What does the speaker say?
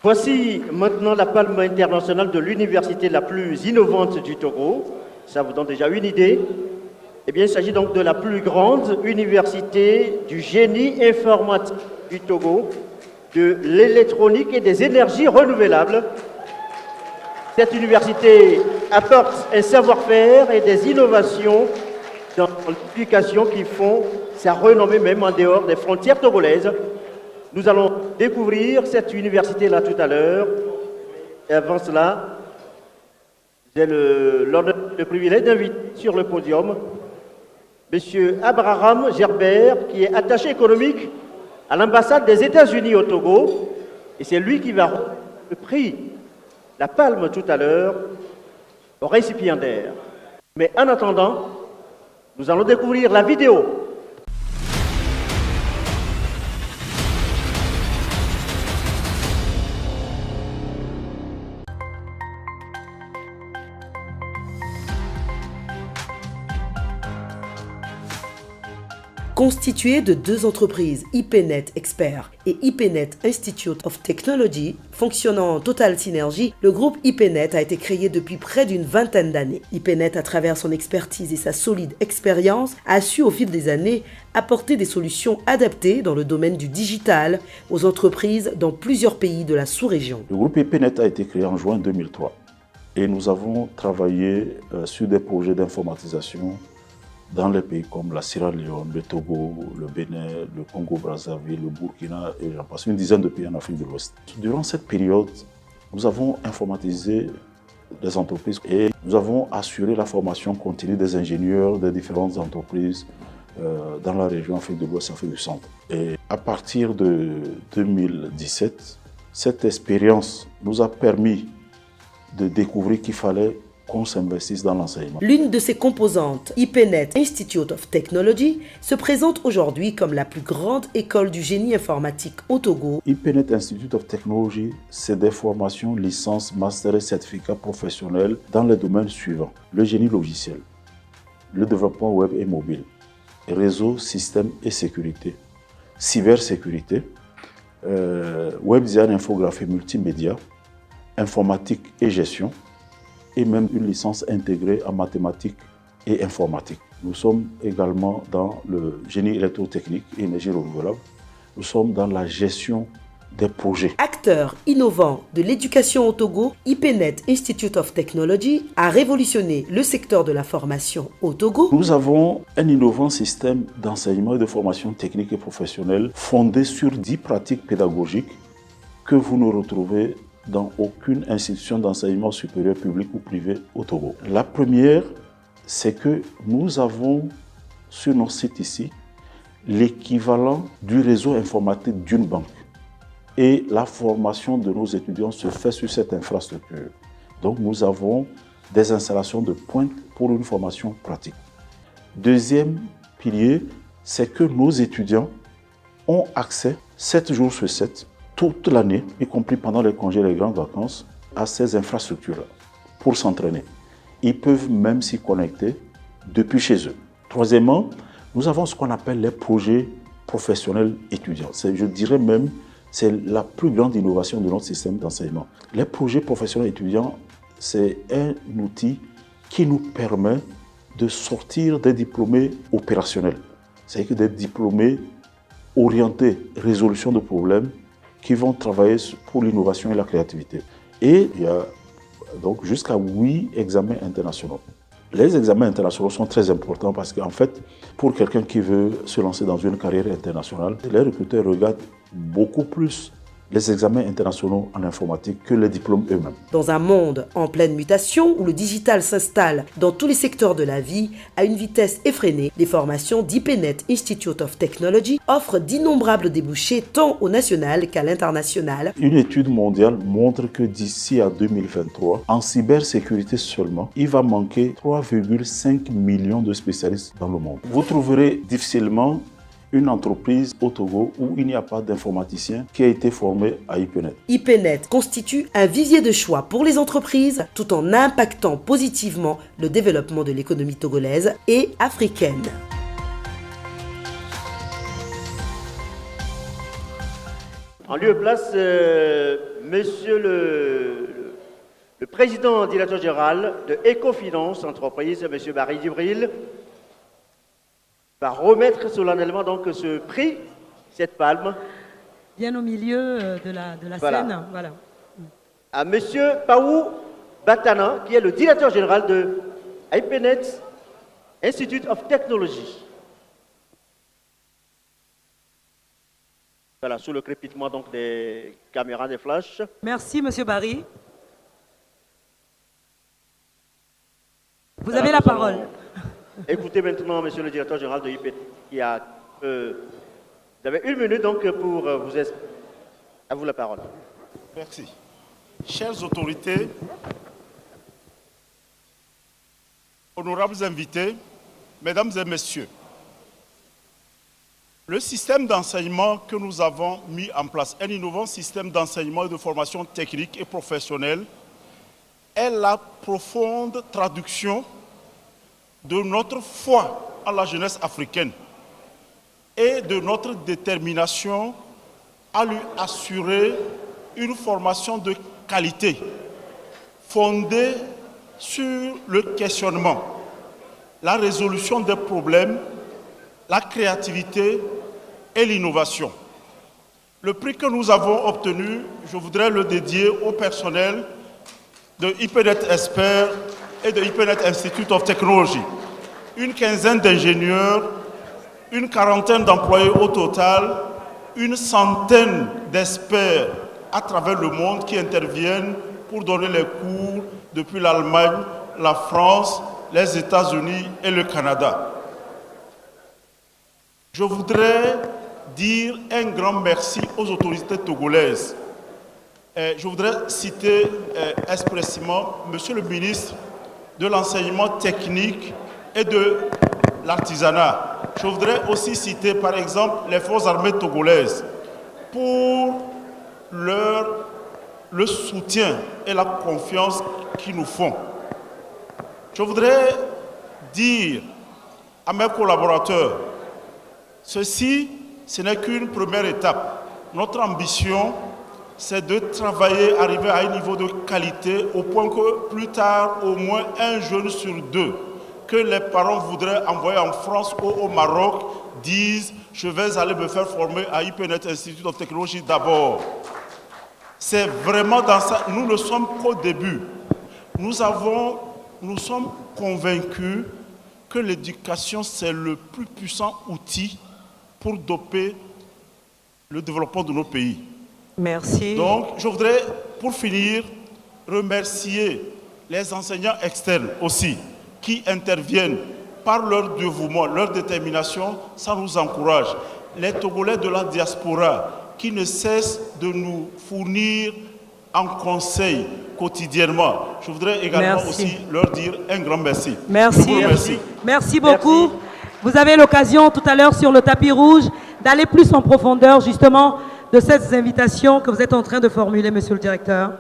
Voici maintenant la palme internationale de l'université la plus innovante du Togo. Ça vous donne déjà une idée. Eh bien, il s'agit donc de la plus grande université du génie informatique du Togo, de l'électronique et des énergies renouvelables. Cette université apporte un savoir-faire et des innovations dans l'éducation qui font sa renommée même en dehors des frontières togolaises. Nous allons découvrir cette université-là tout à l'heure. Et avant cela, j'ai l'honneur, le privilège d'inviter sur le podium M. Abraham Gerbert, qui est attaché économique à l'ambassade des États-Unis au Togo. Et c'est lui qui va recevoir le prix, la palme tout à l'heure, au récipiendaire. Mais en attendant, nous allons découvrir la vidéo. Constitué de deux entreprises, IPNet Expert et IPNet Institute of Technology, fonctionnant en totale synergie, le groupe IPNet a été créé depuis près d'une vingtaine d'années. IPNet, à travers son expertise et sa solide expérience, a su au fil des années apporter des solutions adaptées dans le domaine du digital aux entreprises dans plusieurs pays de la sous-région. Le groupe IPNet a été créé en juin 2003 et nous avons travaillé sur des projets d'informatisation dans les pays comme la Sierra Leone, le Togo, le Bénin, le Congo-Brazzaville, le Burkina et j'en passe, une dizaine de pays en Afrique de l'Ouest. Durant cette période, nous avons informatisé des entreprises et nous avons assuré la formation continue des ingénieurs des différentes entreprises dans la région Afrique de l'Ouest et Afrique du Centre. Et à partir de 2017, cette expérience nous a permis de découvrir qu'il fallait qu'on s'investisse dans l'enseignement. L'une de ses composantes, IPNet Institute of Technology, se présente aujourd'hui comme la plus grande école du génie informatique au Togo. IPNet Institute of Technology, c'est des formations, licences, masters et certificats professionnels dans les domaines suivants: le génie logiciel, le développement web et mobile, réseau, système et sécurité, cybersécurité, web design, infographie, multimédia, informatique et gestion, et même une licence intégrée en mathématiques et informatique. Nous sommes également dans le génie électrotechnique et énergie renouvelable. Nous sommes dans la gestion des projets. Acteur innovant de l'éducation au Togo, IPNet Institute of Technology a révolutionné le secteur de la formation au Togo. Nous avons un innovant système d'enseignement et de formation technique et professionnelle fondé sur 10 pratiques pédagogiques que vous ne retrouvez dans aucune institution d'enseignement supérieur public ou privé au Togo. La première, c'est que nous avons sur notre site ici l'équivalent du réseau informatique d'une banque. Et la formation de nos étudiants se fait sur cette infrastructure. Donc nous avons des installations de pointe pour une formation pratique. Deuxième pilier, c'est que nos étudiants ont accès 7 jours sur 7 toute l'année, y compris pendant les congés et les grandes vacances, à ces infrastructures-là pour s'entraîner. Ils peuvent même s'y connecter depuis chez eux. Troisièmement, nous avons ce qu'on appelle les projets professionnels étudiants. Je dirais même, c'est la plus grande innovation de notre système d'enseignement. Les projets professionnels étudiants, c'est un outil qui nous permet de sortir des diplômés opérationnels. C'est-à-dire des diplômés orientés résolution de problèmes qui vont travailler pour l'innovation et la créativité. Et il y a donc jusqu'à 8 examens internationaux. Les examens internationaux sont très importants parce qu'en fait, pour quelqu'un qui veut se lancer dans une carrière internationale, les recruteurs regardent beaucoup plus les examens internationaux en informatique que les diplômes eux-mêmes. Dans un monde en pleine mutation où le digital s'installe dans tous les secteurs de la vie à une vitesse effrénée, les formations d'IPNet Institute of Technology offrent d'innombrables débouchés tant au national qu'à l'international. Une étude mondiale montre que d'ici à 2023, en cybersécurité seulement, il va manquer 3,5 millions de spécialistes dans le monde. Vous trouverez difficilement une entreprise au Togo où il n'y a pas d'informaticien qui a été formé à IPNet. IPNet constitue un vivier de choix pour les entreprises tout en impactant positivement le développement de l'économie togolaise et africaine. En lieu et place, monsieur le président directeur général de Ecofinance Entreprise, monsieur Barry Djibril, va remettre solennellement donc ce prix, cette palme. Bien au milieu de la Voilà. scène. Voilà. À monsieur Paou Batana, qui est le directeur général de IPNET Institute of Technology. Voilà, sous le crépitement donc des caméras, des flashs. Merci, monsieur Barry. Vous Voilà, avez la nous allons parole. Écoutez maintenant, monsieur le directeur général de IPNET, qui a... vous avez 1 minute donc pour vous exprimer. À vous la parole. Merci. Chères autorités, honorables invités, mesdames et messieurs, le système d'enseignement que nous avons mis en place, un innovant système d'enseignement et de formation technique et professionnelle, est la profonde traduction de notre foi en la jeunesse africaine et de notre détermination à lui assurer une formation de qualité fondée sur le questionnement, la résolution des problèmes, la créativité et l'innovation. Le prix que nous avons obtenu, je voudrais le dédier au personnel de IPNET Expert et de IPNET Institute of Technology. Une quinzaine d'ingénieurs, une quarantaine d'employés au total, une centaine d'experts à travers le monde qui interviennent pour donner les cours depuis l'Allemagne, la France, les États-Unis et le Canada. Je voudrais dire un grand merci aux autorités togolaises. Je voudrais citer expressément Monsieur le ministre de l'enseignement technique et de l'artisanat. Je voudrais aussi citer par exemple les forces armées togolaises pour le soutien et la confiance qu'ils nous font. Je voudrais dire à mes collaborateurs, ceci, ce n'est qu'une première étape. Notre ambition, c'est de travailler, arriver à un niveau de qualité au point que plus tard, au moins un jeune sur 2 que les parents voudraient envoyer en France ou au Maroc disent « je vais aller me faire former à IPNET Institute of Technology d'abord ». C'est vraiment dans ça, nous ne sommes qu'au début. Nous sommes convaincus que l'éducation, c'est le plus puissant outil pour doper le développement de nos pays. Merci. Donc, je voudrais, pour finir, remercier les enseignants externes aussi, qui interviennent par leur dévouement, leur détermination, ça nous encourage. Les Togolais de la diaspora, qui ne cessent de nous fournir en conseil quotidiennement. Je voudrais également aussi leur dire un grand merci. Merci. Je vous remercie. Merci beaucoup. Merci. Vous avez l'occasion tout à l'heure sur le tapis rouge d'aller plus en profondeur justement de ces invitations que vous êtes en train de formuler, monsieur le directeur.